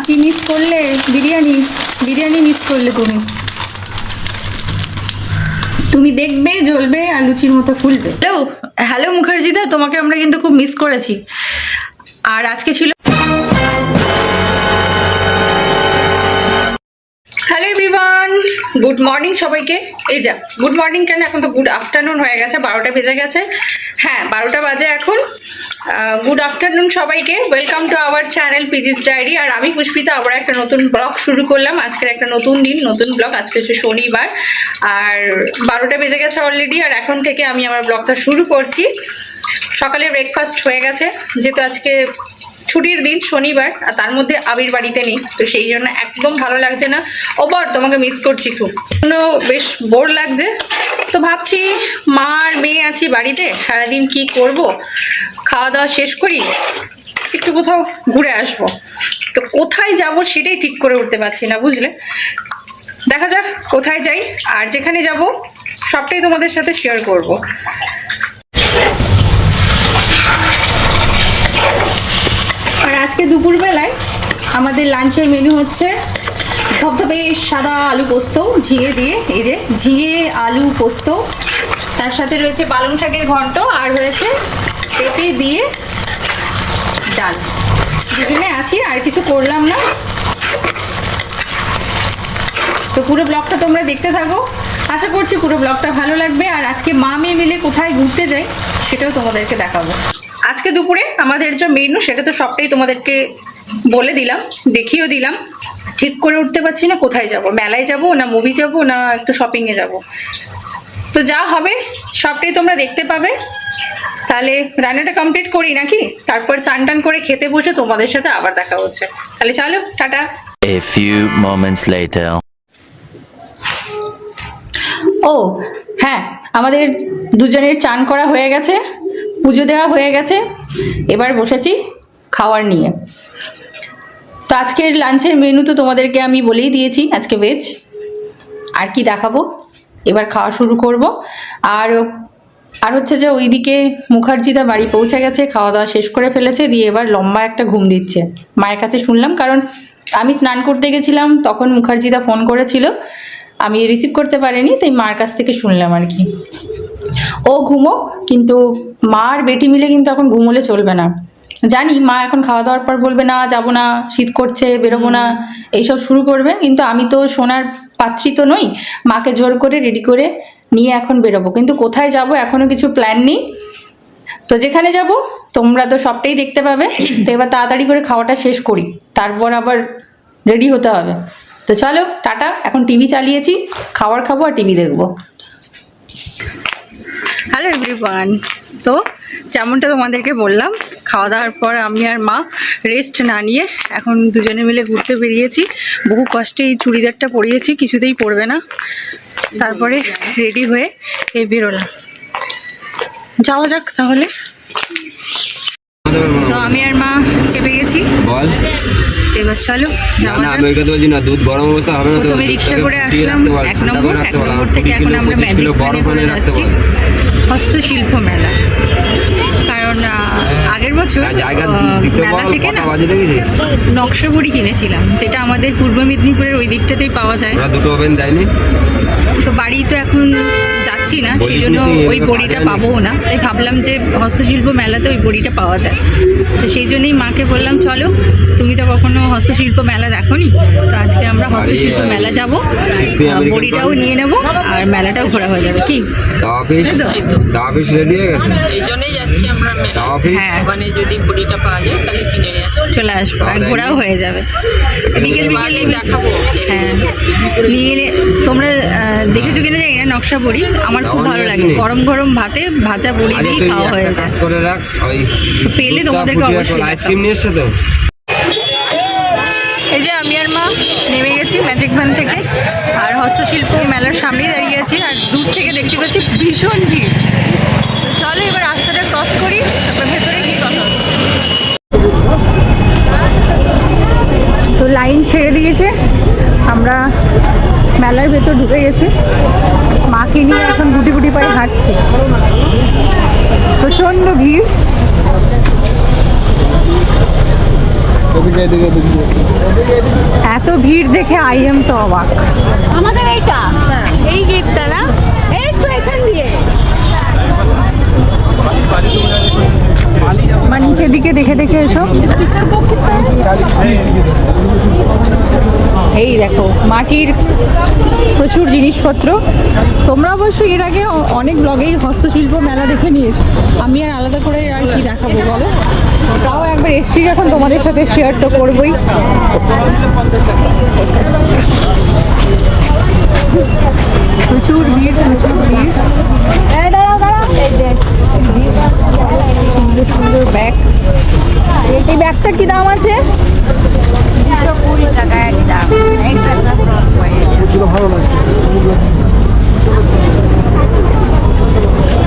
কি মিস করলে? বিরিয়ানি বিরিয়ানি মিস করলে তুমি। তুমি দেখবে জ্বলবে আর লুচির মতো ফুলবে। হ্যালো হ্যালো মুখার্জিদা, তোমাকে আমরা কিন্তু খুব মিস করেছি। আর আজকে ছিল হ্যালো এভরিওয়ান, গুড মর্নিং সবাইকে। এই যা গুড মর্নিং কেন, এখন তো গুড আফটারনুন হয়ে গেছে, 12টা বেজে গেছে। হ্যাঁ 12টা বাজে এখন। গুড আফটারনুন সবাইকে, ওয়েলকাম টু আওয়ার চ্যানেল পিজিস ডায়েরি। আর আমি পুষ্পিতা আবার একটা নতুন ব্লগ শুরু করলাম। আজকের একটা নতুন দিন, নতুন ব্লগ। আজকে হচ্ছে শনিবার আর 12টা বেজে গেছে অলরেডি। আর এখন থেকে আমি আমার ব্লগটা শুরু করছি। সকালে ব্রেকফাস্ট হয়ে গেছে, যেহেতু আজকে ছুটির দিন শনিবার, আর তার মধ্যে আবির বাড়িতে নেই, তো সেই জন্য একদম ভালো লাগছে না। ওবার তোমাকে মিস করছি খুব, বেশ বোর লাগছে। তো ভাবছি মা আর মেয়ে আছি বাড়িতে, সারাদিন কি করব, খাওয়া দাওয়া শেষ করি, একটু কোথাও ঘুরে আসবো। তো কোথায় যাব সেটাই ঠিক করে উঠতে পারছি না, বুঝলে। দেখা যাক কোথায় যাই, আর যেখানে যাব সবটাই তোমাদের সাথে শেয়ার করব। আর আজকে দুপুরবেলায় আমাদের লাঞ্চের মেনু হচ্ছে ধবধবে সাদা আলু পোস্ত ঝিঙে দিয়ে। এই যে ঝিঙে আলু পোস্ত, তার সাথে রয়েছে পালং শাকের ঘন্ট, আর রয়েছে পেঁপে দিয়ে ডাল। দুজনে আছি, আর কিছু করলাম না। তো পুরো ব্লগটা তোমরা দেখতে থাকো, আশা করছি পুরো ব্লগটা ভালো লাগবে। আর আজকে মা মেয়ে মিলে কোথায় ঘুরতে যাই সেটাও তোমাদেরকে দেখাবো। আজকে দুপুরে আমাদের যে মেনু সেটা তো সবটাই তোমাদেরকে বলে দিলাম, দেখিয়েও দিলাম। ঠিক করে উঠতে পারছি না কোথায় যাব, মেলায় যাব না মুভি যাব না একটু শপিংয়ে যাব। তো যা হবে সবটাই তোমরা দেখতে পাবে। তাহলে রান্নাটা কমপ্লিট করি নাকি, তারপর চান টান করে খেতে বসে তোমাদের সাথে আবার দেখা হচ্ছে। তাহলে চলো, tata. A few moments later. ও হ্যাঁ, আমাদের দুজনের চান করা হয়ে গেছে, পুজো দেওয়া হয়ে গেছে, এবার বসেছি খাওয়ার নিয়ে। তো আজকের লাঞ্চের মেনু তো তোমাদেরকে আমি বলেই দিয়েছি, আজকে ভেজ। আর কি দেখাবো, এবার খাওয়া শুরু করব। আর হচ্ছে যে ওইদিকে মুখার্জিদা বাড়ি পৌঁছে গেছে, খাওয়া দাওয়া শেষ করে ফেলেছে, দিয়ে এবার লম্বা একটা ঘুম দিচ্ছে। মায়ের কাছে শুনলাম, কারণ আমি স্নান করতে গেছিলাম তখন মুখার্জিদা ফোন করেছিল, আমি রিসিভ করতে পারিনি, তাই মার কাছ থেকে শুনলাম আর কি। ও ঘুমোক, কিন্তু মা আর বেটি মিলে কিন্তু এখন ঘুমোলে চলবে না। জানি মা এখন খাওয়া দাওয়ার পর বলবে না যাবো না, শীত করছে বেরোবো না, এইসব শুরু করবে। কিন্তু আমি তো সোনার পাত্রী তো নই, মাকে জোর করে রেডি করে নিয়ে এখন বেরোবো। কিন্তু কোথায় যাব এখনো কিছু প্ল্যান নেই। তো যেখানে যাব তোমরা তো সবটাই দেখতে পাবে। তো এবার তাড়াতাড়ি করে খাওয়াটা শেষ করি, তারপর আবার রেডি হতে হবে। তো চলো টাটা, এখন টিভি চালিয়েছি, খাবার খাবো আর টিভি দেখবো। হ্যালো এভরিওয়ান, তো যেমনটা তোমাদেরকে বললাম, খাওয়া দাওয়ার পর আমি আর মা রেস্ট না নিয়ে এখন দুজনে মিলে ঘুরতে বেরিয়েছি। বহু কষ্টে এই চুড়িদারটা পরিয়েছি, কিছুতেই পরবে না। তারপরে রেডি হয়ে এই বেরোলাম, যাওয়া যাক তাহলে। তো আমি আর মা চেপে গেছি, বল এবার চলো যাওয়া যাক। আমি ওই কথা বলছি না, দুধ গরম অবস্থা হবে না। প্রথমে রিক্সা করে আসলাম 1 নম্বর থেকে এখন আমরা ম্যাজিক ভ্যানে করে যাচ্ছি হস্তশিল্প মেলা। কারণ আগের বছর মেলা থেকে না নকশা বড়ি কিনেছিলাম, যেটা আমাদের পূর্ব মেদিনীপুরের ওই দিকটাতেই পাওয়া যায়। দুটো ওভেন দেয়নি, তো বাড়ি তো এখন যাচ্ছি না, সেই জন্য ওই বড়িটা পাবোও না। তাই ভাবলাম যে হস্তশিল্প মেলাতে ওই বড়িটা পাওয়া যায়। তো সেই জন্যই মাকে বললাম চলো, তুমি তো কখনো হস্তশিল্প মেলা দেখোনি, তো আজকে আমরা হস্তশিল্প মেলা যাব, বড়িটাও নিয়ে নেব আর মেলাটাও ঘোরা হয়ে যাবে। কি অফিস রেডি হয়ে গেছে, এই জন্যই যাচ্ছি আমরা মেলা। হ্যাঁ, ওখানে যদি বড়িটা পাওয়া যায় তাহলে কিনে নিয়ে আসবো, চলে আসবো আর ঘোরাও হয়ে যাবে। বিকেল বিকেলে দেখাবো। হ্যাঁ নিয়ে এলে তোমরা দেখেছো কিনা জানি না, নকশা বড়ি আমার খুব ভালো লাগে। গরম গরম ভাতে ভাজা বড়ি দিয়ে খাওয়া হয়ে যায়। করে রাখ, ওই তো পেলে তোমাদেরকে অবশ্যই আইসক্রিম নিয়ে এসছে তো। এই যে আমি আর মা নেমে গেছি ম্যাজিক ভ্যান থেকে, আর হস্তশিল্প মেলার সামনেই দাঁড়িয়ে আছি। আর দূর থেকে দেখতে পাচ্ছি ভীষণ ভিড়। তো চলো এবার রাস্তাটা ক্রস করি, তারপর ভেতরে গিয়ে কথা হবে। তো লাইন ছেড়ে দিয়েছে, আমরা মেলার ভেতর ঢুকে গেছি। মাকে নিয়ে এখন গুটি গুটি পায়ে হাঁটছি, প্রচণ্ড ভিড়। ভিড় দেখে আই এম তো অবাক। আমাদের এইটা এই গেটটা না, এই তো এখান দিয়ে মা নিচের দিকে দেখে দেখে এসো। এই দেখো মাটির প্রচুর জিনিসপত্র। তোমরা অবশ্যই এর আগে অনেক ব্লগেই হস্তশিল্প মেলা দেখে নিয়েছো, আমি আর আলাদা করে আর কি দেখাবো বলো। তাও একবার এসছি যখন তোমাদের সাথে শেয়ার তো করবোই। প্রচুর ভিড়, প্রচুর ভিড়। সুন্দর সুন্দর ব্যাগ। এই ব্যাগটার কি দাম আছে?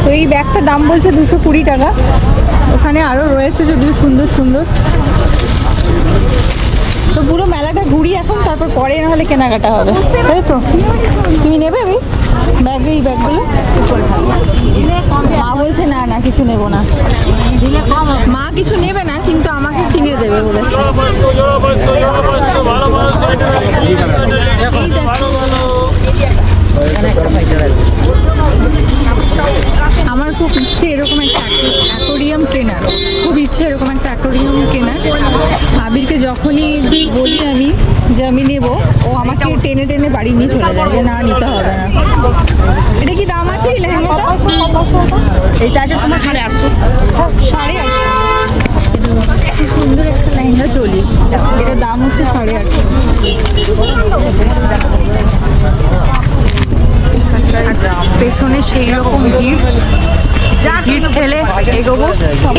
তো এই ব্যাগটার দাম বলছে 220 টাকা। ওখানে আরও রয়েছে যদিও সুন্দর সুন্দর। তো পুরো মেলাটা ঘুরি এখন, তারপর পরে না হলে কেনাকাটা হবে, তাই তো? তুমি নেবে ব্যাগ? এই ব্যাগগুলো মা বলছে না না কিছু নেবো না। মা কিছু নেবে না, কিন্তু আমাকে কিনে দেবে বলেছে। এই দেখো, আমার খুব ইচ্ছে এরকম একটা অ্যাকোরিয়াম কেনার, খুব ইচ্ছে এরকম একটা অ্যাকোরিয়াম কেনার। আবিরকে যখনই বলি আমি যে আমি নেবো, ও আমাকে টেনে টেনে বাড়ি নিয়ে চলে যায় যে না নিতে হবে না। এটা কি দাম আছে এই লেহেঙ্গাটা? এইটা আছে তোমার 850। 850? খুব সুন্দর একটা লেহেঙ্গা চলি, এটার দাম হচ্ছে 850। পেছনে সেই রকম ভিড় ঠেলে এগোবো।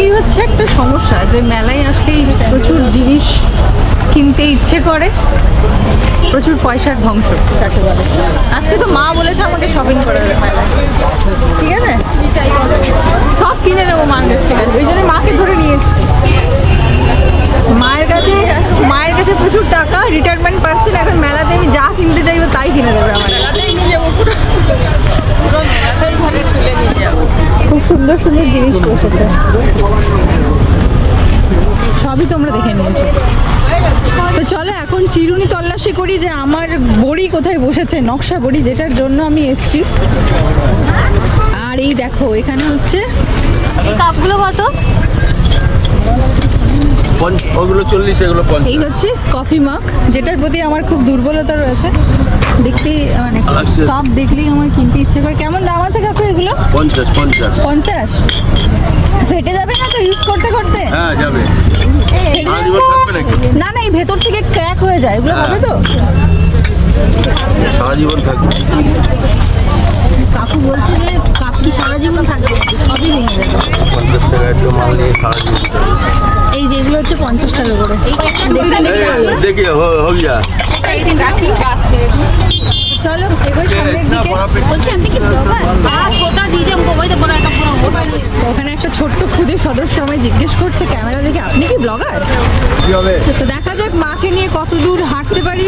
এই হচ্ছে একটা সমস্যা যে মেলায় আসলেই প্রচুর জিনিস কিনতে ইচ্ছে করে, প্রচুর পয়সার ধ্বংস যাকে বলে। আজকে তো মা বলেছে আমাকে শপিং করে দেবে মেলায়, ঠিক আছে? সব কিনে নেবো মার কাছ থেকে, ওই জন্য মাকে ধরে নিয়ে এসেছি। মায়ের কাছে প্রচুর টাকা, রিটায়ারমেন্ট পার্সন। এখন মেলাতে আমি যা কিনতে চাইবো তাই কিনে দেবে আমার। মেলাতেই নিয়ে যাবো, পুরো পুরো মেলাতেই ঘরে তুলে নিয়ে যাবো। খুব সুন্দর সুন্দর জিনিস বসেছে, সবই তোমরা দেখে নিয়েছো। তো চলো এখন চিরুনি তল্লাশি করি যে আমার বড়ি কোথায় বসেছে, নকশা বড়ি, যেটার জন্য আমি এসছি। আর এই দেখো এখানে হচ্ছে এই কাপগুলো কত? ওগুলো 40, এগুলো 50। এই হচ্ছে কফি মাগ, যেটার প্রতি আমার খুব দুর্বলতা রয়েছে। দেখতেই মানে কাপ দেখলেই আমার কিনতে ইচ্ছে করে। কেমন দাম আছে কাপে এগুলো? 50। 50? ফেটে যাবে না তো ইউজ করতে করতে? হ্যাঁ যাবে। ফেটে যাবে? না না, এই ভেতর থেকে ক্র্যাক হয়ে যায়, এগুলো হবে তো? সারা জীবন থাকবে। কাকু বলছে যে কাপ কি সারা জীবন থাকবে? সবই ভেঙে যাবে। 50 টাকা একটু মাল নিয়ে সারা জীবন। এই যে এগুলো হচ্ছে 50 টাকা করে। देखिए हो गया। চলো এগোই সামনের দিকে। বলছি আপনি কি ব্লগার? ওখানে একটা ছোট্ট খুদে সদস্য আমায় জিজ্ঞেস করছে ক্যামেরা দেখে, আপনি কি ব্লগার? তো দেখা যাক মাকে নিয়ে কত দূর হাঁটতে পারি,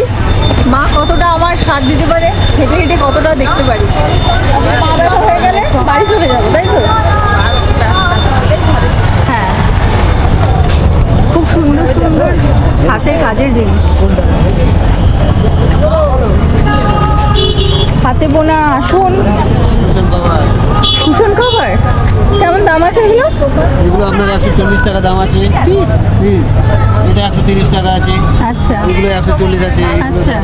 মা কতটা আমার সাথ দিতে পারে, হেঁটে হেঁটে কতটা দেখতে পারি। তারপরে মা ব্যথা হয়ে গেলে বাড়ি চলে যাবো, তাই তো? হ্যাঁ, খুব সুন্দর সুন্দর হাতের কাজের জিনিস, হাতে বোনা আসন, কুশন কভার। কেমন দাম আছে এগুলো? এগুলো আপনার 140 টাকা দাম আছে পিস? পিস। এটা 130 টাকা আছে, আচ্ছা এগুলো 140 আছে, আচ্ছা,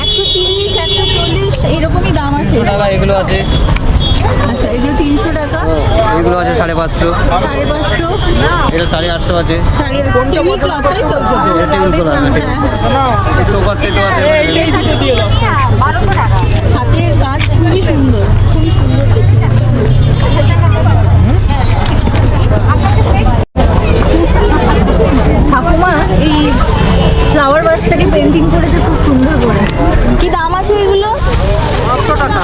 130, 140 এরকমই দাম আছে। 300 টাকা এগুলো আছে। আচ্ছা, এগুলো 300 টাকা, এগুলো আছে 550, 550, এটা 850 আছে। টেবিল ক্লথ, তাই তো? এটা টেবিল ক্লথ আছে, সোফা সেটও আছে। হাতের কাজ খুবই সুন্দর, খুবই সুন্দর দেখতে। ঠাকুমা এই ফ্লাওয়ার বাসটাকে পেন্টিং করেছে খুব সুন্দর করে। কি দাম আছে এগুলো? 500 টাকা।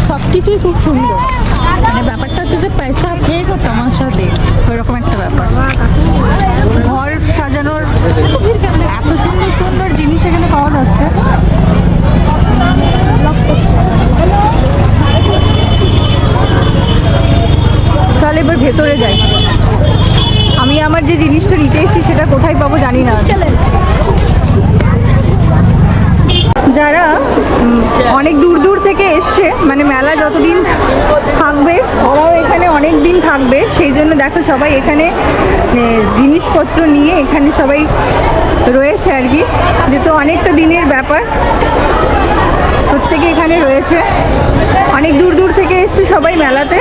সব কিছুই খুব সুন্দর, মানে ব্যাপারটা হচ্ছে যে পয়সা ফেক ও তামাশা দেখ, ওইরকম একটা ব্যাপার। ঘর যে জিনিসটা নিতে এসেছি সেটা কোথায় পাবো জানি না। যারা অনেক দূর দূর থেকে এসছে, মানে মেলা যতদিন থাকবে ওরাও এখানে অনেক দিন থাকবে, সেই জন্য দেখো সবাই এখানে জিনিসপত্র নিয়ে এখানে সবাই রয়েছে আর কি, যেহেতু অনেকটা দিনের ব্যাপার প্রত্যেকে এখানে রয়েছে। অনেক দূর দূর থেকে এসছে সবাই মেলাতে,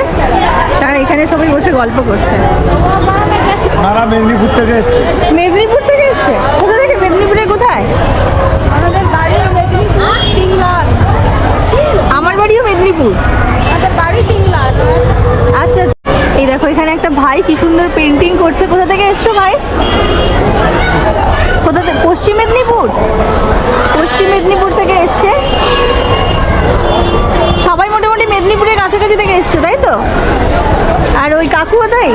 তারা এখানে সবাই বসে গল্প করছে। মেদিনীপুর থেকে মেদিনীপুর থেকে এসছে? কোথা থেকে? মেদিনীপুরে কোথায়? আমাদের বাড়ি মেদিনীপুর তিনলাল। আমার বাড়িও মেদিনীপুর। আমাদের বাড়ি তিনলাল। আচ্ছা, এই দেখো এখানে একটা ভাই কি সুন্দর পেন্টিং করছে। কোথা থেকে এসছো ভাই? কোথা থেকে? পশ্চিম মেদিনীপুর। পশ্চিম মেদিনীপুর থেকে এসছে সবাই, মোটামুটি মেদিনীপুরের কাছাকাছি থেকে এসছে, তাই তো? আর ওই কাকু কোথায়?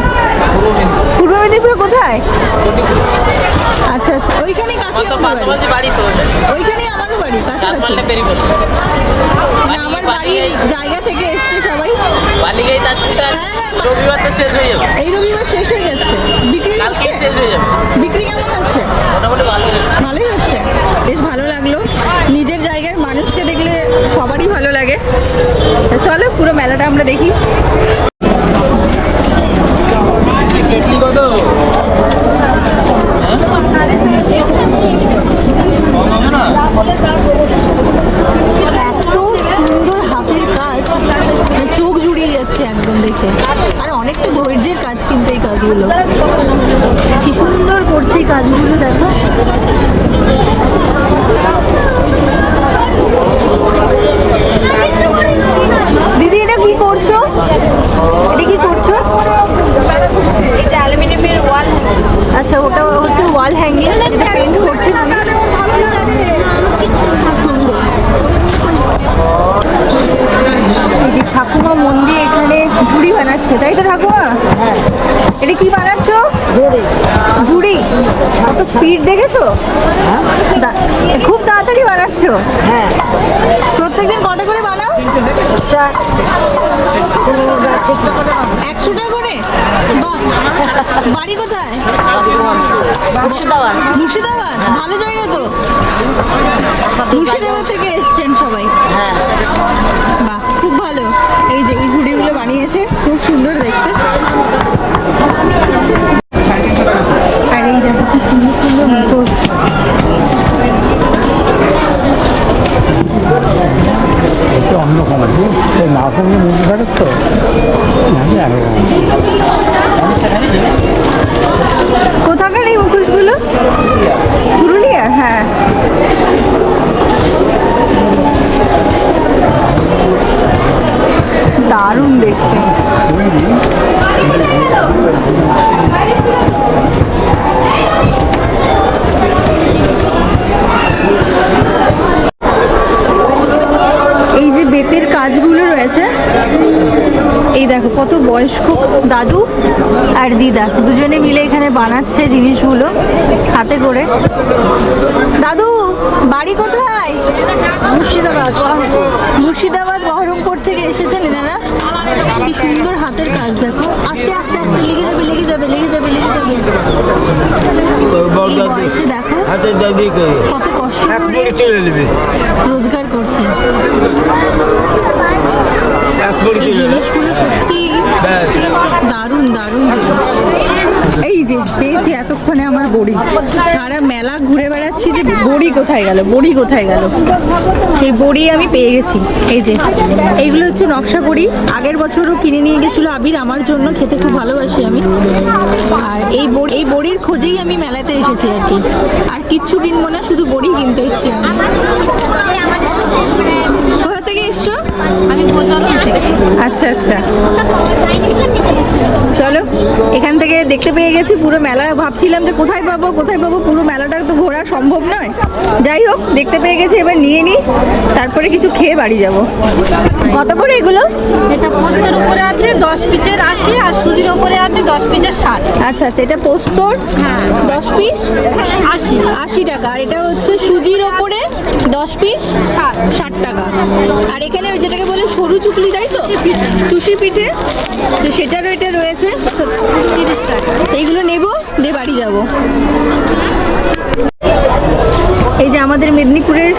পূর্ব মেদিনীপুরে কোথায়? আচ্ছা আচ্ছা, ওইখানেই কাছে পাশাপাশি বাড়ি তো ওইখানেই আমারও বাড়ি কাছাকাছি। মানে আমার বাড়ির জায়গা থেকে এসছে সবাই। বালিগাই আজকে রবিবার তো শেষ হয়ে যাবে, এই রবিবার শেষ হয়ে যাচ্ছে, বিক্রি কালকে হচ্ছে? শেষ হয়ে যাবে। বিক্রি কেমন হচ্ছে? মোটামুটি ভালো হয়েছে। ভালোই হচ্ছে, বেশ ভালো লাগলো। নিজের জায়গার মানুষকে দেখলে সবারই ভালো লাগে। তো চলো পুরো মেলাটা আমরা দেখি। কেটলি কত? এত সুন্দর হাতের কাজ, মানে চোখ জুড়িয়ে যাচ্ছে একদম দেখে। আর অনেকটা ধৈর্যের কাজ কিন্তু এই কাজগুলো, কি সুন্দর করছে এই কাজগুলো দেখো। দিদি এটা কি করছো? এটা কি করছো? এটা অ্যালুমিনিয়ামের ওয়াল। আচ্ছা, ওটা হচ্ছে ওয়াল হ্যাঙ্গিং, যেটা পেন্ট করছে তুমি। এই যে ঠাকুমা মন দিয়ে এখানে ঝুড়ি বানাচ্ছে, তাই তো ঠাকুমা? এটা কি বানাচ্ছো? ঝুড়ি। কত স্পিড দেখেছো? খুব তাড়াতাড়ি বানাচ্ছো। প্রত্যেকদিন কটা করে বানাও? 100 টাকা করে? বাহ! বাড়ি কোথায়? মুর্শিদাবাদ। মুর্শিদাবাদ, ভালো জায়গা তো। মুর্শিদাবাদ থেকে এসছেন সবাই? বাহ, খুব ভালো। এই যে এই ঝুড়িগুলো বানিয়েছে, খুব সুন্দর দেখতে। আর এই দেখো কি সুন্দর সুন্দর মুখোশ। অন্য সময় না করলে মুখ ঘাটের তো কোথাকার এই মুখোশগুলো? পুরুলিয়া? হ্যাঁ। দারুণ দেখতে। এই যে বেতের কাজগুলো রয়েছে, এই দেখো কত বয়স্ক দাদু আর দিদা দুজনে মিলে এখানে বানাচ্ছে জিনিসগুলো হাতে করে। দাদু বাড়ি কোথায়? মুর্শিদাবাদ। মুর্শিদাবাদ বহরমপুর থেকে এসেছেন এনারা। কি সুন্দর হাতের কাজ দেখো। আস্তে আস্তে আস্তে লেগে যাবে লেগে যাবে লেগে যাবে লেগে যাবে। এই বয়সে দেখো কত কষ্ট করে রোজগার করছে। এই জিনিসগুলো সত্যি দারুণ দারুণ জিনিস। এই যে পেয়েছি এতক্ষণে আমার বড়ি। সারা মেলা ঘুরে বেড়াচ্ছি যে বড়ি কোথায় গেল, বড়ি কোথায় গেল। সেই বড়ি আমি পেয়ে গেছি। এই যে এইগুলো হচ্ছে নকশা বড়ি। আগের বছরও কিনে নিয়ে গেছিলো আবির আমার জন্য, খেতে খুব ভালোবাসি আমি। আর এই বড়ির খোঁজেই আমি মেলাতে এসেছি আর কি। আর কিচ্ছু কিনবো না, শুধু বড়ি কিনতে এসেছি আমি। কোথা থেকে এসছো? আমি কোচবিহার থেকে। আচ্ছা আচ্ছা, চলো এখান থেকে দেখতে পেয়ে গেছি পুরো মেলা। ভাবছিলাম যে কোথায় পাবো কোথায় পাবো, পুরো মেলাটা তো ঘোরা সম্ভব নয়। যাই হোক দেখতে পেয়ে গেছি, এবার নিয়ে নিই, তারপরে কিছু খেয়ে বাড়ি যাব। কত করে এগুলো? এটা পোস্তের উপরে আছে 10 পিসের 80, আর সুজির উপরে আছে 10 পিসের 60। আচ্ছা আচ্ছা, এটা পোস্তর 10 পিস 80 টাকা, আর এটা হচ্ছে সুজির ওপরে 10 পিস 60 টাকা। আর এখানে ওই যেটাকে বলে সরু চুকলি, তাই তো, চুষি পিঠে, তো সেটারও এটা রয়েছে 30 টাকা। এইগুলো নেব, দিয়ে বাড়ি যাব। এই যে আমাদের মেদিনীপুরের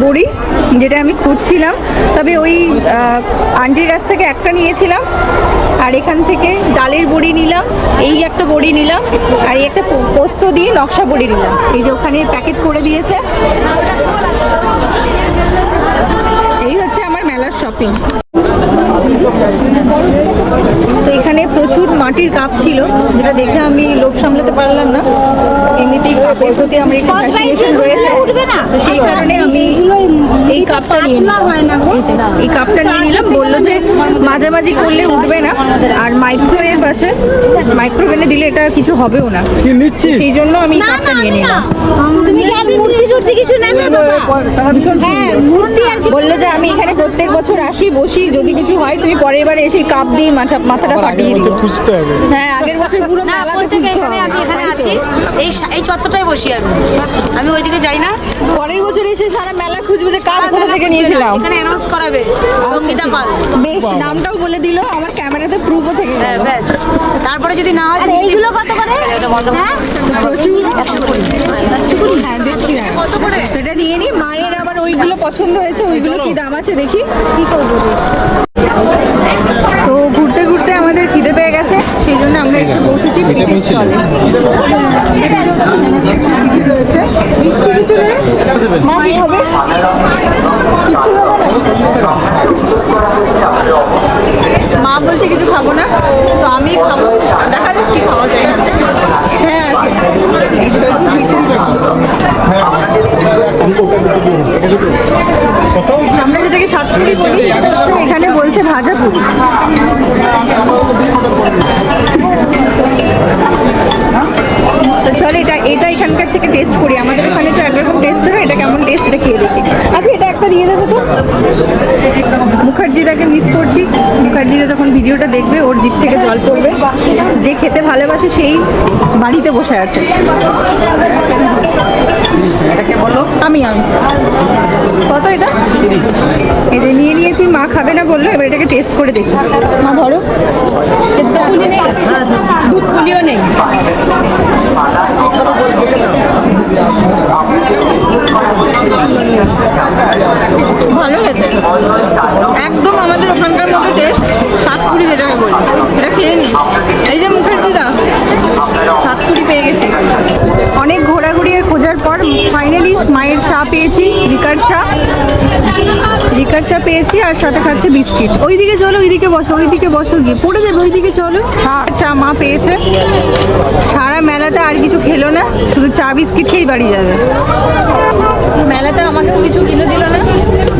বড়ি, যেটা আমি খুঁজছিলাম, তবে ওই আন্টির কাছ থেকে একটা নিয়েছিলাম, আর এখান থেকে ডালের বড়ি নিলাম, এই একটা বড়ি নিলাম, আর এই একটা পোস্ত দিয়ে নকশা বড়ি নিলাম। এই যে ওখানে প্যাকেট করে দিয়েছে। এই হচ্ছে আমার মেলার শপিং। তো এখানে প্রচুর মাটির কাপ ছিল, যেটা দেখে আমি লোভ সামলাতে পারলাম না। এমনিতেই কাপের প্রতি আমার একটু ফ্যাসিনেশন রয়েছে, তো সেই কারণে আমি এই কাপটা নিয়ে নিলাম। এই কাপটা নিয়ে নিলাম, বললো যে মাঝামাঝি করলে উঠবে না, আর মাইক্রোওয়েভ আছে, মাইক্রোওয়েভে দিলে এটা কিছু হবেও না, সেই জন্য আমি এই কাপটা নিয়ে নিলাম। তুমি কি আর মূর্তি টুর্তি কিছু নেবে বাবা? হ্যাঁ, মূর্তি আর বললো যে আমি এখানে প্রত্যেক বছর আসি, বসি, যদি কিছু হয় তুমি পরের বারে এসে কাপ দিয়ে মাথাটা ফাটিয়ে দিও। খুঁজতে হবে। হ্যাঁ, আগের বছর পুরো মেলা বলতে এখানে আমি এখানে আছি, এই চত্বরটায় বসি আমি ওইদিকে যাই না। পরের বছর এসে সারা মেলা খুঁজবো যে কাপ কোথা থেকে নিয়েছিলাম। এখানে অ্যানাউন্স করাবে সঙ্গীতা পাল, বেশ, নামটাও বলে দিল, আমার ক্যামেরাতে প্রুফও থেকে হ্যাঁ ব্যাস। তারপরে যদি না হয় আর এইগুলো কত করে? এটা বন্ধ হ্যাঁ, প্রচুর 120। হ্যাঁ, দেখছি না কত করে এটা নিয়ে নি। মায়ের আবার ওইগুলো পছন্দ হয়েছে, ওইগুলো কি দাম আছে দেখি, কি করবো। তো ঘুরতে ঘুরতে আমাদের খিদে পেয়ে গেছে, সেই জন্য আমরা একটু পৌঁছেছি পিঠের স্টলে। রয়েছে মিষ্টি কিছু নেই, মা কি হবে? কিচ্ছু হবে না। মা বলছে কিছু খাবো না, তো আমি খাবো, দেখা যাক কি খাওয়া যায় এখান থেকে। হ্যাঁ আছে, আমরা যেটাকে সাতপুরি বলি, হচ্ছে এখানে বলছে ভাজা পুরি। তো চল এটা এখানকার থেকে টেস্ট করি। আমাদের ওখানে তো একরকম টেস্ট হয়, এটা কেমন টেস্ট এটা খেয়ে দেখি। আচ্ছা, এটা একটা দিয়ে দেবো তো। মুখার্জিদাকে মিস করছি, মুখার্জিদা যখন ভিডিওটা দেখবে ওর জিভ থেকে জল পড়বে। যে খেতে ভালোবাসে সেই বাড়িতে বসে আছে। আমি কত এটা? এই যে নিয়ে নিয়েছি, মা খাবে না বললো, এবার এটাকে টেস্ট করে দেখি। মা ধরো, দুধ পুলিও নেই। ভালো খেতে, একদম আমাদের ওখানকার মতো টেস্ট। সাতপুরি যেটাকে বলি, এটা খেয়ে নি। এই যে মুখার্জিদা, সাতপুরি পেয়ে গেছি। অনেক ঘোরাঘুরি আর খোঁজার পর ফাইনালি মায়ের চা পেয়েছি, লিকার চা পেয়েছি, আর সাথে খাচ্ছে বিস্কিট। ওইদিকে চলো, ওইদিকে বসো, ওইদিকে বসো, গিয়ে পড়ে যাবে, ওইদিকে চলো। চা মা পেয়েছে। সারা মেলাতে আর কিছু খেলো না, শুধু চা বিস্কিট খেয়েই বাড়ি যাবে। মেলাতে আমাকেও কিছু কিনে দিল না,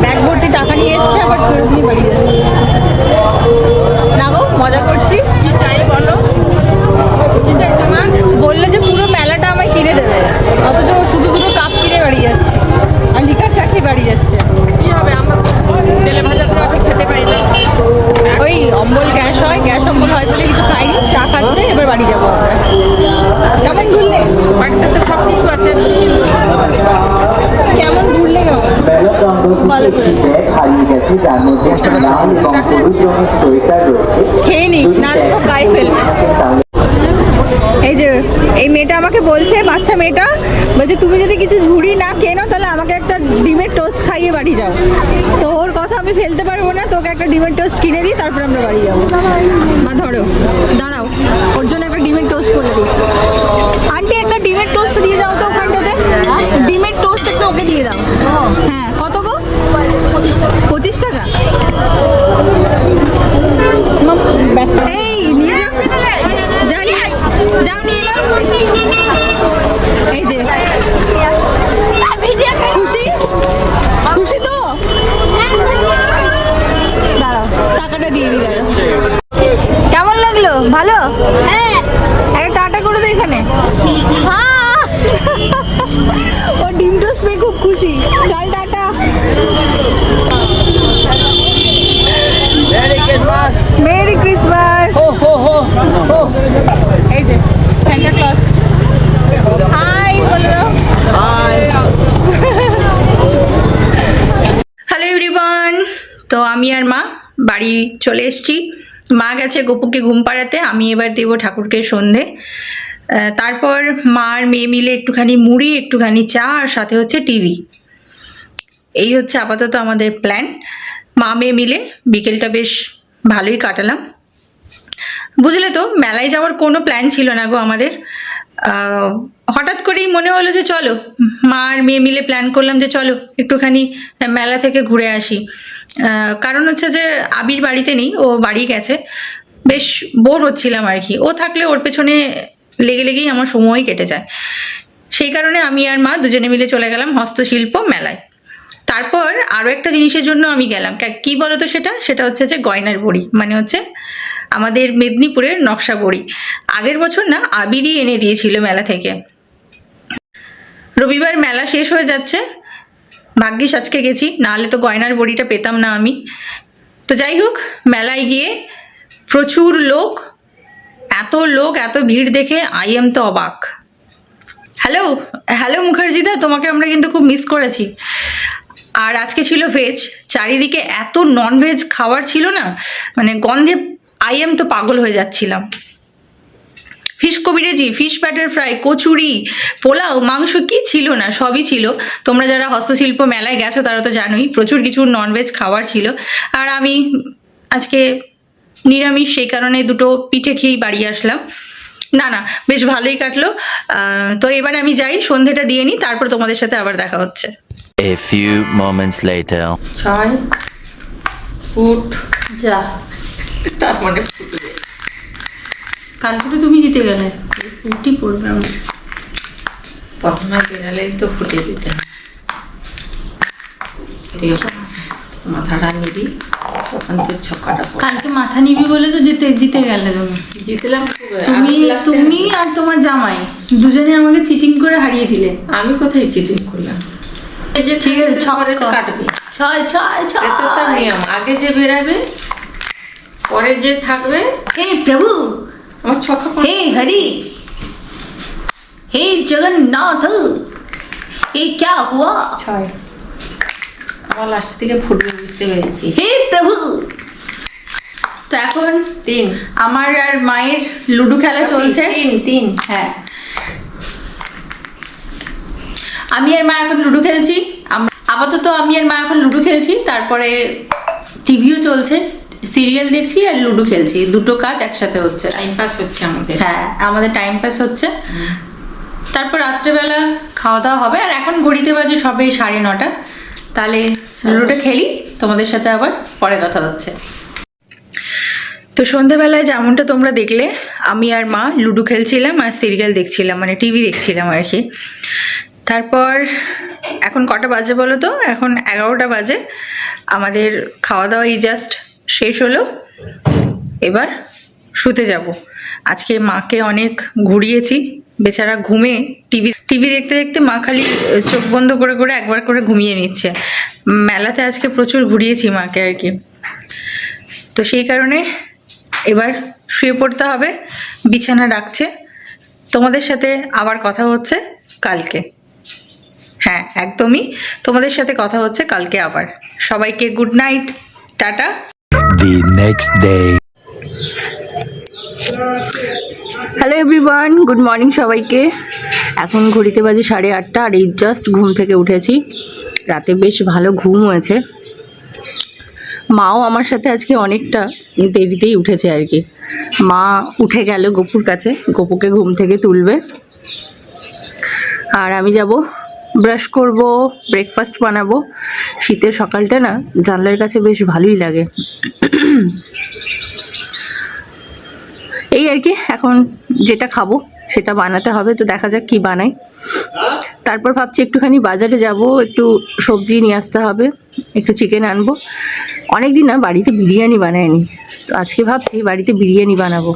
ব্যাগ ভর্তি টাকা নিয়ে এসছে, আবার ফেরত নিয়ে বাড়ি যাবে। না গো, মজা করছি। কি চাই বলো? কি চাই তোমার? বললে যে পুরো মেলাটা আমায় কিনে দেবে, অথচ শুধু দুটো কাপ কিনে বাড়ি যাচ্ছে আর লিকার চা খেয়ে বাড়ি যাচ্ছে। কি হবে, আমরা তেলে ভাজা খেতে পারি না, ওই অম্বল গ্যাস হয়, গ্যাস অম্বল হয় বলে কিছু খাইনি, চা খাচ্ছে, এবার বাড়ি যাবো আমরা। কেমন ঘুরলে? বাড়িতে তো সব কিছু আছে, কেমন ঘুরলে? কেমন ভালো করেছে। খেয়ে নি, না সব গায়ে ফেলবে। এই যে এই মেয়েটা আমাকে বলছে, বাচ্চা মেয়েটা বলছে তুমি যদি কিছু ঝুড়ি না কেনো তাহলে আমাকে একটা ডিমের টোস্ট খাইয়ে বাড়ি যাও। তো ওর কথা আমি ফেলতে পারবো না, তোকে একটা ডিমের টোস্ট কিনে দিই, তারপর আমরা বাড়ি যাবো। মা ধরো, দাঁড়াও, ওর জন্য একটা ডিমের টোস্ট করে দিই। আন্টি একটা ডিমের টোস্ট দিয়ে দাও তো ওখানটাতে, ডিমের টোস্ট একটু ওকে দিয়ে দাও। হ্যাঁ, কত গো? 25 টাকা। 25 টাকা? এই নিয়ে জানি, যাও নিয়ে নাও। এই যে খুশি, খুশি তো? দাঁড়াও, টাকাটা দিয়ে দিই। দাঁড়াও, কেমন লাগলো? ভালো? হ্যাঁ, একটা টাটা করে দে এখানে। ও ডিম টোস্ট পেয়ে খুব খুশি। চল টাটা। Merry Christmas. এই যে সান্টা ক্লজ, হাই বলে দাও। হাই। আমি আর মা বাড়ি চলে এসেছি। মা গেছে গপুকে ঘুম পাড়াতে, আমি এবার দেবো ঠাকুরকে সন্ধে। তারপর মা আর মেয়ে মিলে একটুখানি মুড়ি, একটুখানি চা, আর সাথে হচ্ছে টিভি। এই হচ্ছে আপাতত আমাদের প্ল্যান। মা মেয়ে মিলে বিকেলটা বেশ ভালোই কাটালাম। বুঝলে তো, মেলায় যাওয়ার কোনো প্ল্যান ছিল না গো আমাদের। হঠাৎ করেই মনে হলো যে চলো, মা আর মেয়ে মিলে প্ল্যান করলাম যে চলো একটুখানি মেলা থেকে ঘুরে আসি। কারণ হচ্ছে যে আবির বাড়িতে নেই, ও বাড়ি গেছে। বেশ বোর হচ্ছিলাম আর কি, ও থাকলে ওর পেছনে লেগে লেগেই আমার সময় কেটে যায়। সেই কারণে আমি আর মা দুজনে মিলে চলে গেলাম হস্তশিল্প মেলায়। তারপর আরও একটা জিনিসের জন্য আমি গেলাম, কি বলতো সেটা হচ্ছে যে গয়নার বড়ি, মানে হচ্ছে আমাদের মেদিনীপুরের নকশা বড়ি। আগের বছর না আবিরই এনে দিয়েছিল মেলা থেকে। রবিবার মেলা শেষ হয়ে যাচ্ছে, ভাগ্যিস আজকে গেছি, নাহলে তো গয়নার বড়িটা পেতাম না আমি। তো যাই হোক, মেলায় গিয়ে প্রচুর লোক, এত ভিড় দেখে আই এম তো অবাক। হ্যালো মুখার্জিদা, তোমাকে আমরা কিন্তু খুব মিস করেছি। আর আজকে ছিল ভেজ, চারিদিকে এত ননভেজ খাবার ছিল না, মানে গন্ধে আই এম তো পাগল হয়ে যাচ্ছিলাম। ফিশ কবিরাজি, fish batter fry, kachori, pulao, মাংস, কি ছিল না, সবই ছিল। তোমরা যারা হস্তশিল্প মেলায় গেছো তারা তো জানোই, প্রচুর কিছু ননভেজ খাবার ছিল। আর আমি আজকে নিরামিষ, সেই কারণে দুটো পিঠে খেয়েই বাড়ি আসলাম। না বেশ ভালোই কাটলো। তো এবার আমি যাই, সন্ধেটা দিয়ে নিই, তারপর তোমাদের সাথে আবার দেখা হচ্ছে। A few moments later. 6 foot যা, তার মানে ফুটবে। কালকে তো তুমি জিতে গেলে, ফুটই পড়বে আমার। প্রথমে বেরালেই তো ফুটে দিতে মাথাটা নিবি, তখন তোর ছক্কাটা পড়ে। কালকে মাথা নিবি বলে তো জিতে গেলে তুমি। জিতলাম তুমি আর তোমার জামাই দুজনে আমাকে চিটিং করে হারিয়ে দিলে। আমি কোথায় চিটিং করলাম? এই যে ঠিক আছে, ছরে তো কাটবি। ছয় এটা তো তার নিয়ম, আগে যে বেরাবে পরে যে থাকবে। হে প্রভু, আমার ছক্কা हे हरि, हे जगन्नाथ, ये क्या हुआ? ছয় আমার লাস্টের দিকে ফুটবে, বুঝতে পেরেছি। हे प्रभु। তো এখন 3 আমার আর মায়ের লুডো খেলা চলছে। 3 হ্যাঁ, আমি আর মা এখন লুডো খেলছি। আপাতত আমি আর মা এখন লুডো খেলছি, তারপরে টিভিও চলছে, সিরিয়াল দেখছি আর লুডো খেলছি, দুটো কাজ একসাথে হচ্ছে। টাইম পাস হচ্ছে আমাদের। হ্যাঁ, আমাদের টাইম পাস হচ্ছে। তারপর রাত্রেবেলা খাওয়া দাওয়া হবে। আর এখন ঘড়িতে বাজে সবে 9:30। তাহলে লুডোটা খেলি, তোমাদের সাথে আবার পরে কথা হচ্ছে। তো সন্ধ্যাবেলায় যেমনটা তোমরা দেখলে, আমি আর মা লুডো খেলছিলাম আর সিরিয়াল দেখছিলাম, মানে টিভি দেখছিলাম আর কি। তারপর এখন কটা বাজে বলো তো? এখন 11টা বাজে। আমাদের খাওয়া দাওয়া এই জাস্ট শেষ হলো, এবার শুতে যাব। আজকে মাকে অনেক ঘুরিয়েছি, বেচারা ঘুমে টিভি দেখতে দেখতে মা খালি চোখ বন্ধ করে করে একবার করে ঘুমিয়ে নিচ্ছে। মেলাতে আজকে প্রচুর ঘুরিয়েছি মাকে আর কি। তো সেই কারণে এবার শুয়ে পড়তে হবে, বিছানা ডাকছে। তোমাদের সাথে আবার কথা হচ্ছে কালকে। হ্যাঁ, একদমই, তোমাদের সাথে কথা হচ্ছে কালকে আবার। সবাইকে good night, tata. The next day. Hello everyone, good morning সবাইকে। এখন ঘড়িতে বাজে 8:30 আর এই জাস্ট ঘুম থেকে উঠেছি। রাতে বেশ ভালো ঘুম হয়েছে। মাও আমার সাথে আজকে অনেকটা দেরিতেই উঠেছে আর কি। মা উঠে গেল গপুর কাছে, গপুকে ঘুম থেকে তুলবে। আর আমি যাব, ব্রাশ করব, ব্রেকফাস্ট বানাবো। শীতের সকালটা না জানলার কাছে বেশ ভালোই লাগে। এই আর কি, এখন যেটা খাবো সেটা বানাতে হবে, তো দেখা যাক কি বানাই। তারপর ভাবছি একটুখানি বাজারে যাব, একটু সবজি নিয়ে আসতে হবে, একটু চিকেন আনবো। অনেকদিন না বাড়িতে বিরিয়ানি বানাইনি, তো আজকে ভাবছি বাড়িতে বিরিয়ানি বানাবো।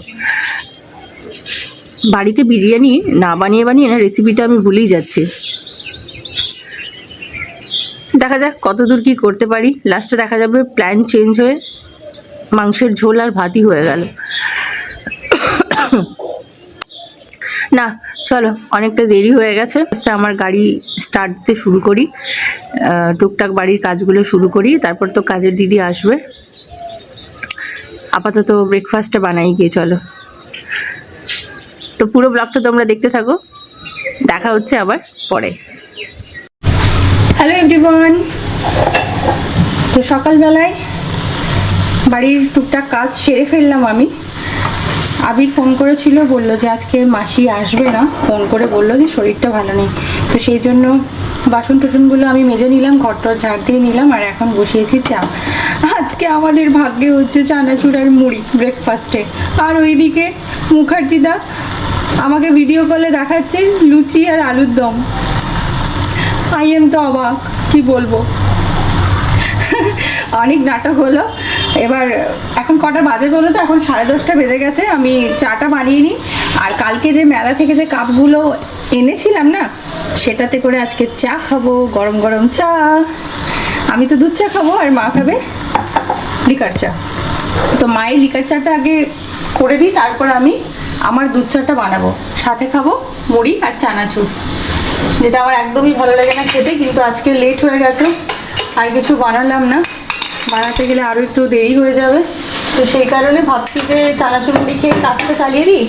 বাড়িতে বিরিয়ানি না বানিয়ে না রেসিপিটা আমি ভুলেই যাচ্ছি। দেখা যাক কতদূর কি করতে পারি। লাস্টে দেখা যাবে প্ল্যান চেঞ্জ হয়ে মাংসের ঝোল আর ভাতই হয়ে গেল। না চলো, অনেকটা দেরি হয়ে গেছে। আমার গাড়ি স্টার্ট দিতে শুরু করি, টুকটাক বাড়ির কাজগুলো শুরু করি, তারপর তো কাজের দিদি আসবে। আপাতত ব্রেকফাস্টটা বানাই গিয়ে, চলো। তো পুরো ব্লগটা তোমরা দেখতে থাকো, দেখা হচ্ছে আবার পরে। হ্যালো এভরিওয়ান, তো সকালবেলায় বাড়ির টুকটাক কাজ সেরে ফেললাম আমি। আবির ফোন করেছিল, বলল যে আজকে মাসি আসবে না, ফোন করে বলল যে শরীরটা ভালো নেই। তো সেই জন্য বাসন টুসনগুলো আমি মেজে নিলাম, ঘরটর ঝাড় দিয়ে নিলাম, আর এখন বসিয়েছি চা। আজকে আমাদের ভাগ্যে হচ্ছে চানাচুর আর মুড়ি ব্রেকফাস্টে। আর ওইদিকে মুখার্জিদা আমাকে ভিডিও কলে দেখাচ্ছে লুচি আর আলুর দম। আই এম তো অবাক, কি বলবো। অনেক নাটক হলো। এবার এখন কটা বাজে বলো তো? এখন 10:30 বেজে গেছে। আমি চাটা বানিয়ে নিই, আর কালকে যে মেলা থেকে যে কাপগুলো এনেছিলাম না, সেটাতে করে আজকে চা খাবো, গরম গরম চা। আমি তো দুধ চা খাবো, আর মা খাবে লিকার চা। তো মায়ের লিকার চাটা আগে করে দিই, তারপর আমি আমার দুধ চাটা বানাবো। সাথে খাবো মুড়ি আর চানাচুর, যেটা আমার একদমই ভালো লাগে না খেতে, কিন্তু আজকে লেট হয়ে গেছে, আর কিছু বানালাম না। বানাতে গেলে আরও একটু দেরি হয়ে যাবে, তো সেই কারণে ভাবছি যে চানাচুর মুড়ি খেয়ে কাজটা চালিয়ে দিই।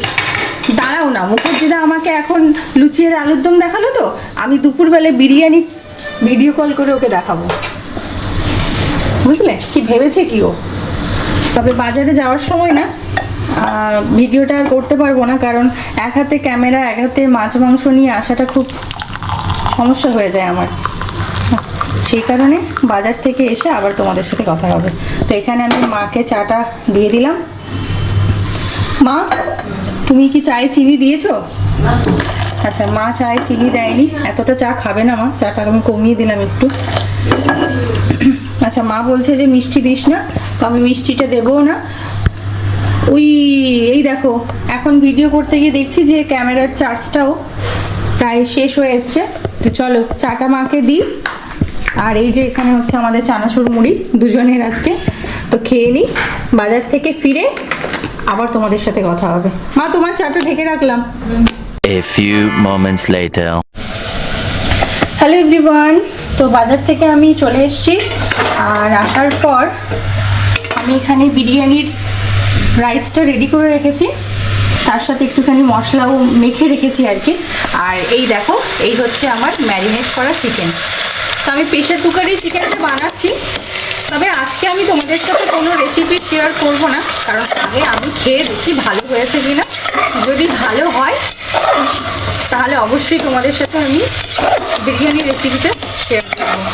দাঁড়াও না, মুখার্জিদা আমাকে এখন লুচি আর আলুর দম দেখালো, তো আমি দুপুরবেলায় বিরিয়ানি ভিডিও কল করে ওকে দেখাবো, বুঝলে? কি ভেবেছে কি ও। তবে বাজারে যাওয়ার সময় না ভিডিওটা আর করতে পারবো না, কারণ এক হাতে ক্যামেরা, এক হাতে মাছ মাংস নিয়ে আসাটা খুব সমস্যা হয়ে যায় আমার। সেই কারণে বাজার থেকে এসে আবার তোমাদের সাথে কথা হবে। তো এখানে আমি মাকে চাটা দিয়ে দিলাম। মা, তুমি কি চায়ে চিনি দিয়েছো? আচ্ছা, মা চায়ে চিনি দেয়নি, এতটা চা খাবে না মা, চাটা আমি কমিয়ে দিলাম একটু। আচ্ছা, মা বলছে যে মিষ্টি দিস না, তো আমি মিষ্টিটা দেবও না। এই দেখো, এখন ভিডিও করতে গিয়ে দেখছি যে ক্যামেরার চার্জটাও প্রায় শেষ হয়ে এসছে। তো চলো চাটা মাকে দিই। আর এই যে এখানে হচ্ছে আমাদের চানাচুর মুড়ি দুজনের আজকে, তো খেয়ে নিই। বাজার থেকে ফিরে আবার তোমাদের সাথে কথা হবে। মা, তোমার চাটা ঢেকে রাখলাম। A few moments later. Hello everyone, তো বাজার থেকে আমি চলে এসেছি, আর আসার পর আমি এখানে বিরিয়ানির রাইসটা রেডি করে রেখেছি, তার সাথে একটুখানি মশলাও মেখে রেখেছি আর কি। আর এই দেখো, এই হচ্ছে আমার ম্যারিনেট করা চিকেন। তো আমি প্রেশার কুকারেই চিকেনটা বানাচ্ছি, তবে আজকে আমি তোমাদের সাথে কোনো রেসিপি শেয়ার করব না, কারণ আগে আমি খেয়ে দেখি ভালো হয়েছে কি না। যদি ভালো হয় তাহলে অবশ্যই তোমাদের সাথে আমি বিরিয়ানি রেসিপিটা শেয়ার করব।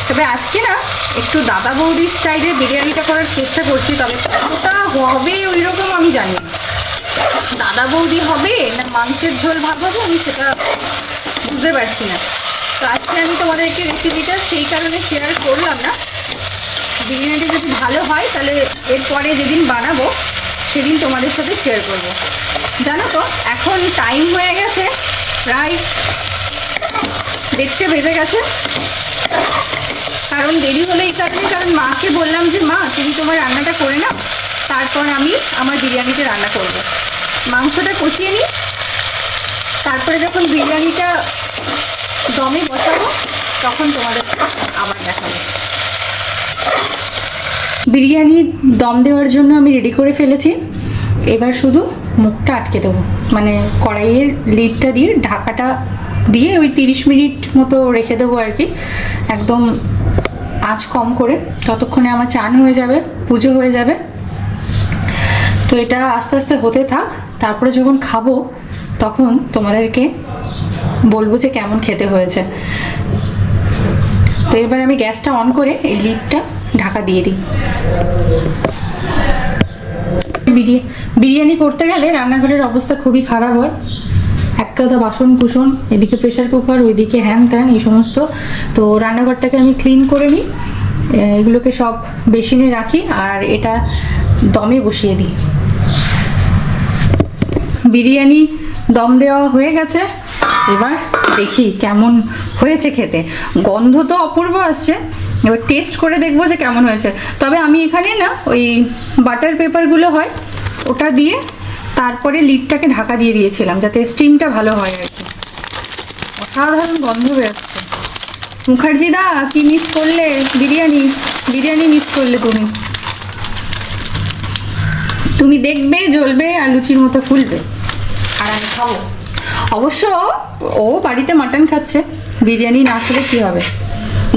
তবে আজকে না একটু দাদা বৌদি স্টাইলে বিরিয়ানিটা করার চেষ্টা করছি, তবে কতটা হবে ওই রকম আমি জানি না। দাদা বৌদি হবে না মাংসের ঝোল ভাববো, আমি সেটা বুঝতে পারছি না। তো আজকে আমি তোমাদেরকে রেসিপিটা সেই কারণে শেয়ার করলাম না। বিরিয়ানিটা যদি ভালো হয় তাহলে এরপরে যেদিন বানাবো সেদিন তোমাদের সাথে শেয়ার করব। জানো তো, এখন টাইম হয়ে গেছে প্রায় 1:30 বেজে গেছে। কারণ দেরি হলো এই কারণে, কারণ মাকে বললাম যে মা তুমি তোমার রান্নাটা করে নাও, তারপর আমি আমার বিরিয়ানিটা রান্না করব। মাংসটা কষিয়ে নিই, তারপরে যখন বিরিয়ানিটা দমে বসাবো তখন তোমাদের আবার দেখাবো। বিরিয়ানি দম দেওয়ার জন্য আমি রেডি করে ফেলেছি, এবার শুধু মুখটা আটকে দেবো, মানে কড়াইয়ের লিডটা দিয়ে ঢাকাটা দিয়ে ওই 30 মিনিট মতো রেখে দেবো আর কি, একদম আঁচ কম করে। ততক্ষণে আমার চান হয়ে যাবে, পুজো হয়ে যাবে। তো এটা আস্তে আস্তে হতে থাক, তারপরে যখন খাবো তখন তোমাদেরকে বলবো যে কেমন খেতে হয়েছে। তো এবার আমি গ্যাসটা অন করে এই লিডটা ঢাকা দিয়ে দিই। বিরিয়ানি করতে গেলে রান্নাঘরের অবস্থা খুবই খারাপ হয়, এক কাদা বাসন কুসন, এদিকে প্রেশার কুকার, ওইদিকে হ্যান ত্যান এই সমস্ত। তো রান্নাঘরটাকে আমি ক্লিন করে নিই, এগুলোকে সব বেসিনে রাখি, আর এটা দমে বসিয়ে দিই। বিরিয়ানি দম দেওয়া হয়ে গেছে, এবার দেখি কেমন হয়েছে খেতে। গন্ধ তো অপূর্ব আসছে, এবার টেস্ট করে দেখবো যে কেমন হয়েছে। তবে আমি এখানে না ওই বাটার পেপারগুলো হয় ওটা দিয়ে তারপরে লিডটাকে ঢাকা দিয়ে দিয়েছিলাম যাতে স্টিমটা ভালো হয় আর কি। অসাধারণ গন্ধ বেরোচ্ছে। মুখার্জি দা কি মিস করলে? বিরিয়ানি মিস করলে তুমি দেখবে জ্বলবে আর লুচির মতো ফুলবে, আর আমি খাবো। অবশ্য ও বাড়িতে মাটন খাচ্ছে, বিরিয়ানি না খেলে কী হবে।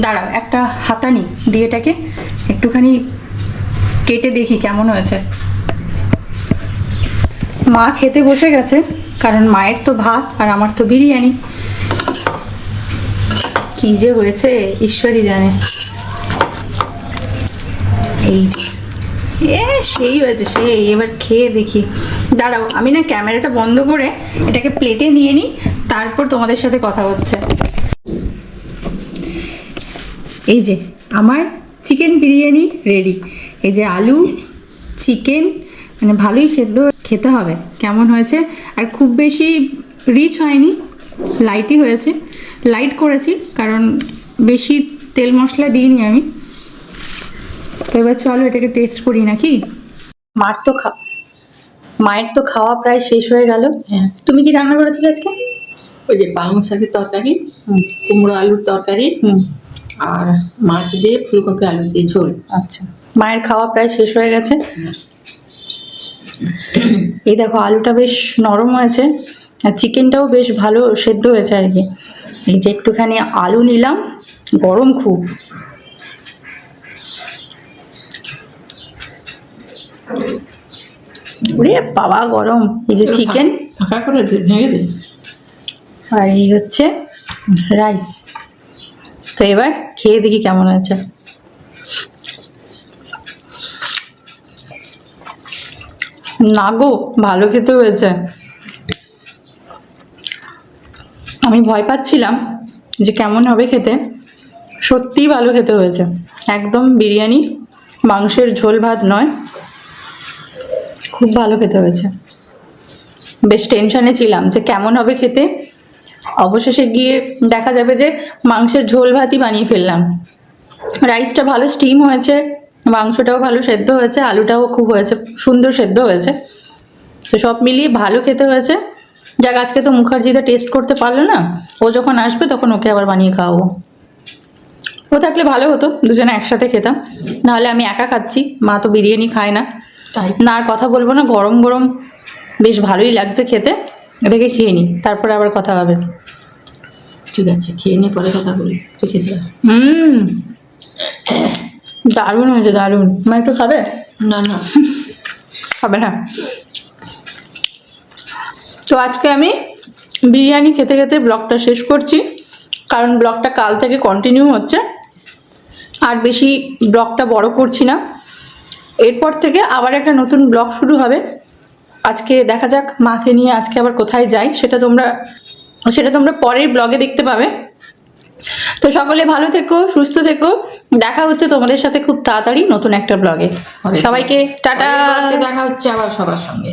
দাঁড়াও, একটা হাতানি দিয়ে এটাকে একটুখানি কেটে দেখি কেমন হয়েছে। মা খেতে বসে গেছে, কারণ মায়ের তো ভাত আর আমার তো বিরিয়ানি। কি যে হয়েছে ঈশ্বরই জানে। এই সেই হয়েছে সেই। এবার খেয়ে দেখি। দাঁড়াও, আমি না ক্যামেরাটা বন্ধ করে এটাকে প্লেটে নিয়ে নিই, তারপর তোমাদের সাথে কথা হচ্ছে। এই যে আমার চিকেন বিরিয়ানি রেডি। এই যে আলু, চিকেন, মানে ভালোই সেদ্ধ খেতে হবে। কেমন হয়েছে? আর খুব বেশি রিচ হয়নি, লাইটই হয়েছে। লাইট করেছি কারণ বেশি তেল মশলা দিইনি আমি। তো এবার চলো এটাকে টেস্ট করি নাকি। মায়ের তো খাওয়া প্রায় শেষ হয়ে গেল। হ্যাঁ। তুমি কি রান্না করেছিলে আজকে? ওই যে পালং শাকের তরকারি, কুমড়ো আলুর তরকারি, আর মাছ দিয়ে ফুলকপি আলু দিয়ে ঝোল। আচ্ছা, মায়ের খাওয়া প্রায় শেষ হয়ে গেছে। এই দেখো আলুটা বেশ নরম হয়েছে আর চিকেনটাও বেশ ভালো সেদ্ধ হয়েছে আর কি। এই যে একটুখানি আলু নিলাম, গরম খুব। ওরে বাবা গরম। এই যে চিকেন, ফাঁকা করে ভেঙে দে। আর এই হচ্ছে রাইস। তো এবার খেয়ে দেখি কেমন আছে। না গো, ভালো খেতে হয়েছে। আমি ভয় পাচ্ছিলাম যে কেমন হবে খেতে, সত্যিই ভালো খেতে হয়েছে। একদম বিরিয়ানি, মাংসের ঝোল ভাত নয়, খুব ভালো খেতে হয়েছে। বেশ টেনশনে ছিলাম যে কেমন হবে খেতে, অবশেষে গিয়ে দেখা যাবে যে মাংসের ঝোল ভাতই বানিয়ে ফেললাম। রাইসটা ভালো স্টিম হয়েছে, মাংসটাও ভালো সেদ্ধ হয়েছে, আলুটাও খুব হয়েছে, সুন্দর সেদ্ধ হয়েছে। তো সব মিলিয়ে ভালো খেতে হয়েছে। যাক, আজকে তো মুখার্জিদা টেস্ট করতে পারলো না, ও যখন আসবে তখন ওকে আবার বানিয়ে খাওয়াবো। ও থাকলে ভালো হতো, দুজনে একসাথে খেতাম। নাহলে আমি একা খাচ্ছি, মা তো বিরিয়ানি খায় না। তাই না আর কথা বলবো না, গরম গরম বেশ ভালোই লাগছে খেতে। এটাকে খেয়ে নিই, তারপরে আবার কথা হবে। ঠিক আছে, খেয়ে নিয়ে পরে কথা বলি। তুই খেতে যা। দারুণ হয়েছে, দারুণ। মা একটু খাবে? না না, খাবে না। তো আজকে আমি বিরিয়ানি খেতে খেতে ব্লগটা শেষ করছি, কারণ ব্লগটা কাল থেকে কন্টিনিউ হচ্ছে। আর বেশি ব্লগটা বড় করছি না। এরপর থেকে আবার একটা নতুন ব্লগ শুরু হবে। আজকে দেখা যাক মাকে নিয়ে আজকে আবার কোথায় যাই, সেটা তোমরা পরের ব্লগে দেখতে পাবে। তো সকলে ভালো থেকো, সুস্থ থেকো। দেখা হচ্ছে তোমাদের সাথে খুব তাড়াতাড়ি নতুন একটা ব্লগে। সবাইকে টাটা। দেখা হচ্ছে আবার সবার সঙ্গে।